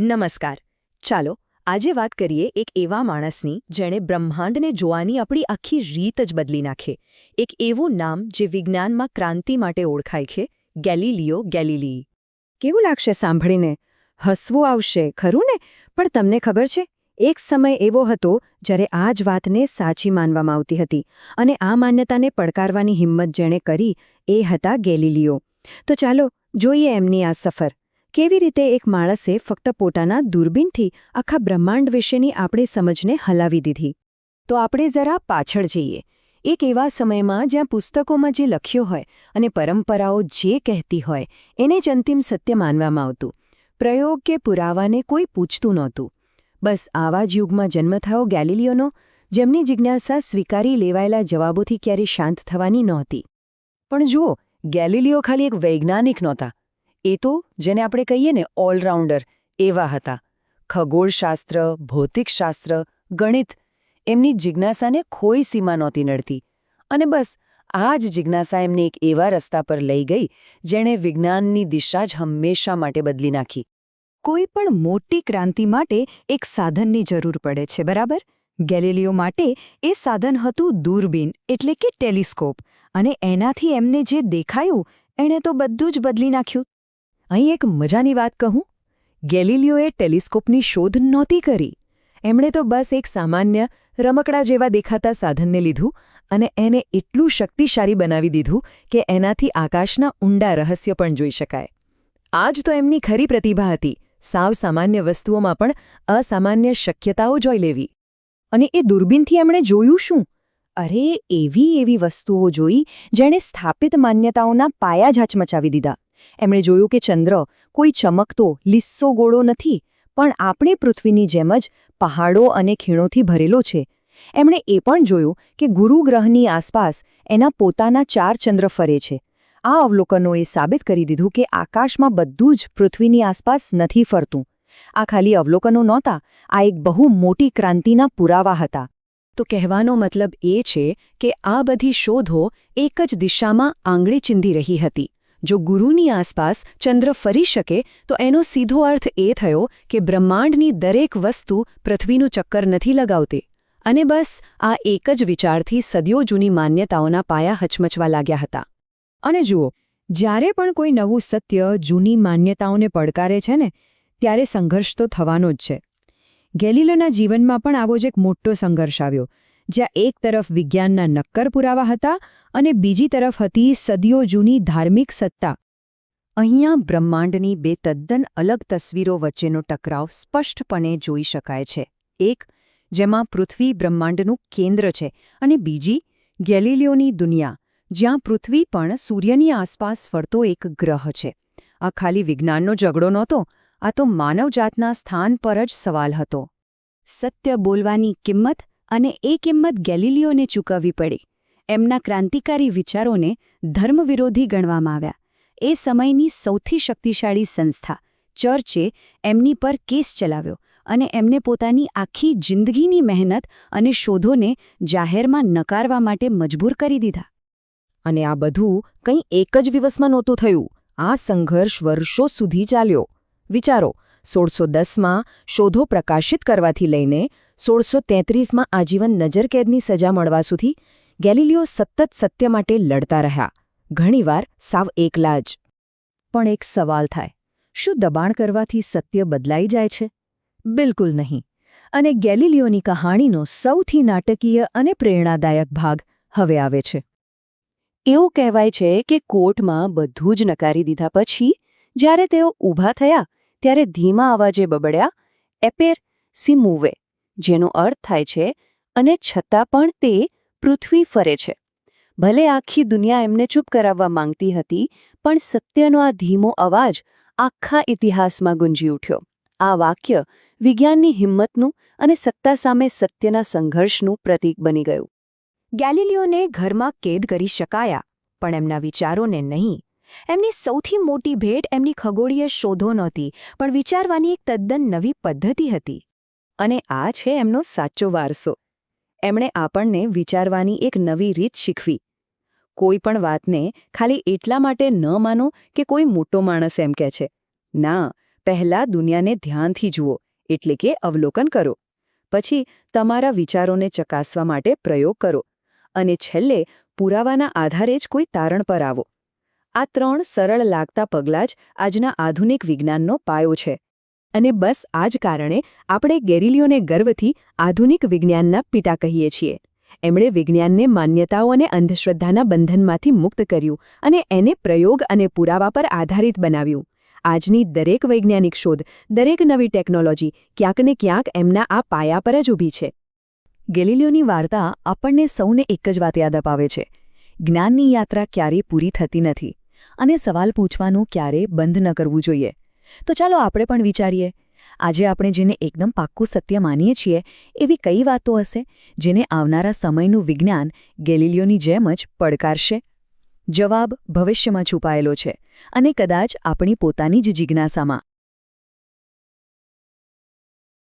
નમસ્કાર. ચાલો આજે વાત કરીએ એક એવા માણસની જેણે બ્રહ્માંડને જોવાની આપણી આખી રીત જ બદલી નાખે. એક એવું નામ જે વિજ્ઞાનમાં ક્રાંતિ માટે ઓળખાય છે, ગેલિલિયો ગેલિલી. કેવું લાગશે સાંભળીને? હસવું આવશે ખરું ને? પણ તમને ખબર છે, એક સમય એવો હતો જ્યારે આ જ વાતને સાચી માનવામાં આવતી હતી, અને આ માન્યતાને પડકારવાની હિંમત જેણે કરી એ હતા ગેલિલિયો. તો ચાલો જોઈએ એમની આ સફર. કેવી રીતે એક માણસે ફક્ત પોતાના દૂરબીનથી આખા બ્રહ્માંડ વિશેની આપણી સમજને હલાવી દીધી. તો આપણે જરા પાછળ જઈએ. એક એવા સમયમાં જ્યાં પુસ્તકોમાં જે લખ્યું હોય અને પરંપરાઓ જે કહેતી હોય એને જ અંતિમ સત્ય માનવામાં આવતું. પ્રયોગ કે પુરાવાને કોઈ પૂછતું નહોતું. બસ આવા જ યુગમાં જન્મ થયો ગેલિલિયોનો, જેમની જિજ્ઞાસા સ્વીકારી લેવાયેલા જવાબોથી ક્યારેય શાંત થવાની નહોતી. પણ જુઓ, ગેલિલિયો ખાલી એક વૈજ્ઞાનિક નહોતા. એ તો જેને આપણે કહીએ ને ઓલરાઉન્ડર એવા હતા. ખગોળશાસ્ત્ર, ભૌતિકશાસ્ત્ર, ગણિત, એમની જિજ્ઞાસાને કોઈ સીમા નહોતી નડતી. અને બસ આ જ જિજ્ઞાસા એમને એક એવા રસ્તા પર લઈ ગઈ જેણે વિજ્ઞાનની દિશા જ હંમેશા માટે બદલી નાખી. કોઈ પણ મોટી ક્રાંતિ માટે એક સાધનની જરૂર પડે છે, બરાબર? ગેલિલિયો માટે એ સાધન હતું દૂરબીન, એટલે કે ટેલિસ્કોપ. અને એનાથી એમને જે દેખાયું એણે તો બધું જ બદલી નાખ્યું. અહીં એક મજાની વાત કહું, ગેલિલિયોએ ટેલિસ્કોપની શોધ નહોતી કરી. એમણે તો બસ એક સામાન્ય રમકડા જેવા દેખાતા સાધનને લીધું અને એને એટલું શક્તિશાળી બનાવી દીધું કે એનાથી આકાશના ઊંડા રહસ્ય પણ જોઈ શકાય. આ જ તો એમની ખરી પ્રતિભા હતી, સાવ સામાન્ય વસ્તુઓમાં પણ અસામાન્ય શક્યતાઓ જોઈ લેવી. અને એ દૂરબીનથી એમણે જોયું શું? અરે, એવી વસ્તુઓ જોઈ જેણે સ્થાપિત માન્યતાઓના પાયા જ હચમચાવી દીધા. એમણે જોયું કે ચંદ્ર કોઈ ચમકતો, લીસ્સો ગોળો નથી, પણ આપણી પૃથ્વીની જેમ જ પહાડો અને ખીણોથી ભરેલો છે. એમણે એ પણ જોયું કે ગુરુ ગ્રહની આસપાસ એના પોતાના 4 ચંદ્ર ફરે છે. આ અવલોકનોએ સાબિત કરી દીધું કે આકાશમાં બધું જ પૃથ્વીની આસપાસ નથી ફરતું. આ ખાલી અવલોકનો નહોતા, આ એક બહુ મોટી ક્રાંતિના પુરાવા હતા. તો કહેવાનો મતલબ એ છે કે આ બધી શોધો એક જ દિશામાં આંગળી ચીંધી રહી હતી. જો ગુરુની આસપાસ ચંદ્ર ફરી શકે તો એનો સીધો અર્થ એ થયો કે બ્રહ્માંડની દરેક વસ્તુ પૃથ્વીનું ચક્કર નથી લગાવતી. અને બસ આ એક જ વિચારથી સદીઓ જૂની માન્યતાઓના પાયા હચમચવા લાગ્યા હતા. અને જુઓ, જ્યારે પણ કોઈ નવું સત્ય જૂની માન્યતાઓને પડકારે છે ને, ત્યારે સંઘર્ષ તો થવાનો જ છે. ગેલિલિયોના જીવનમાં પણ આવો જ એક મોટો સંઘર્ષ આવ્યો, જ્યાં એક તરફ વિજ્ઞાનના નક્કર પુરાવા હતા અને બીજી તરફ હતી સદીઓ જૂની ધાર્મિક સત્તા. અહીંયા બ્રહ્માંડની બે તદ્દન અલગ તસવીરો વચ્ચેનો ટકરાવ સ્પષ્ટપણે જોઈ શકાય છે. એક, જેમાં પૃથ્વી બ્રહ્માંડનું કેન્દ્ર છે, અને બીજી, ગેલિલિયોની દુનિયા, જ્યાં પૃથ્વી પણ સૂર્યની આસપાસ ફરતો એક ગ્રહ છે. આ ખાલી વિજ્ઞાનનો ઝઘડો નહોતો, આ તો માનવજાતના સ્થાન પર જ સવાલ હતો. સત્ય બોલવાની કિંમત, અને એ કિંમત ગેલિલિયોને ચૂકવવી પડી. એમના ક્રાંતિકારી વિચારોને ધર્મવિરોધી ગણવામાં આવ્યા. એ સમયની સૌથી શક્તિશાળી સંસ્થા, ચર્ચે એમની પર કેસ ચલાવ્યો અને એમને પોતાની આખી જિંદગીની મહેનત અને શોધોને જાહેરમાં નકારવા માટે મજબૂર કરી દીધા. અને આ બધું કંઈ એક જ દિવસમાં નહોતું થયું. આ સંઘર્ષ વર્ષો સુધી ચાલ્યો. વિચારો, 1610માં શોધો પ્રકાશિત કરવાથી લઈને 1633માં આજીવન નજરકેદની સજા મળવા સુધી ગેલિલિયો સતત સત્ય માટે લડતા રહ્યા, ઘણીવાર સાવ એકલા જ. પણ એક સવાલ થાય, શું દબાણ કરવાથી સત્ય બદલાઈ જાય છે? બિલકુલ નહીં. અને ગેલિલિયોની કહાણીનો સૌથી નાટકીય અને પ્રેરણાદાયક ભાગ હવે આવે છે. એવું કહેવાય છે કે કોર્ટમાં બધું જ નકારી દીધા પછી જ્યારે તેઓ ઊભા થયા ત્યારે ધીમા અવાજે બબડ્યા, એપેર સી મૂવે, જેનો અર્થ થાય છે, અને છતાં પણ તે પૃથ્વી ફરે છે. ભલે આખી દુનિયા એમને ચૂપ કરાવવા માંગતી હતી, પણ સત્યનો આ ધીમો અવાજ આખા ઇતિહાસમાં ગુંજી ઉઠ્યો. આ વાક્ય વિજ્ઞાનની હિંમતનું અને સત્તા સામે સત્યના સંઘર્ષનું પ્રતીક બની ગયું. ગેલિલિયોને ઘરમાં કેદ કરી શકાયા, પણ એમના વિચારોને નહીં. એમની સૌથી મોટી ભેટ એમની ખગોળીય શોધો નહોતી, પણ વિચારવાની એક તદ્દન નવી પદ્ધતિ હતી. અને આ છે એમનો સાચો વારસો. એમણે આપણને વિચારવાની એક નવી રીત શીખવી. કોઈ પણ વાતને ખાલી એટલા માટે ન માનો કે કોઈ મોટો માણસ એમ કહે છે. ના, પહેલાં દુનિયાને ધ્યાનથી જુઓ, એટલે કે અવલોકન કરો. પછી તમારા વિચારોને ચકાસવા માટે પ્રયોગ કરો. અને છેલ્લે પુરાવાના આધારે જ કોઈ તારણ પર આવો. આ 3 સરળ લાગતા પગલાં જ આજના આધુનિક વિજ્ઞાનનો પાયો છે. અને બસ આ જ કારણે આપણે ગેલિલિયોને ગર્વથી આધુનિક વિજ્ઞાનના પિતા કહીએ છીએ. એમણે વિજ્ઞાનને માન્યતાઓ અને અંધશ્રદ્ધાના બંધનમાંથી મુક્ત કર્યું અને એને પ્રયોગ અને પુરાવા પર આધારિત બનાવ્યું. આજની દરેક વૈજ્ઞાનિક શોધ, દરેક નવી ટેકનોલોજી ક્યાંક ને ક્યાંક એમના આ પાયા પર જ ઊભી છે. ગેલિલિયોની વાર્તા આપણને સૌને એક જ વાત યાદ અપાવે છે: જ્ઞાનની યાત્રા ક્યારેય પૂરી થતી નથી અને સવાલ પૂછવાનું ક્યારેય બંધ ન કરવું જોઈએ. તો ચાલો આપણે પણ વિચારીએ, આજે આપણે જેને એકદમ પાક્કું સત્ય માનીએ છીએ એવી કઈ વાતો હશે જેને આવનારા સમયનું વિજ્ઞાન ગેલિલિયોની જેમ જ પડકારશે? જવાબ ભવિષ્યમાં છુપાયેલો છે, અને કદાચ આપણી પોતાની જ જિજ્ઞાસામાં.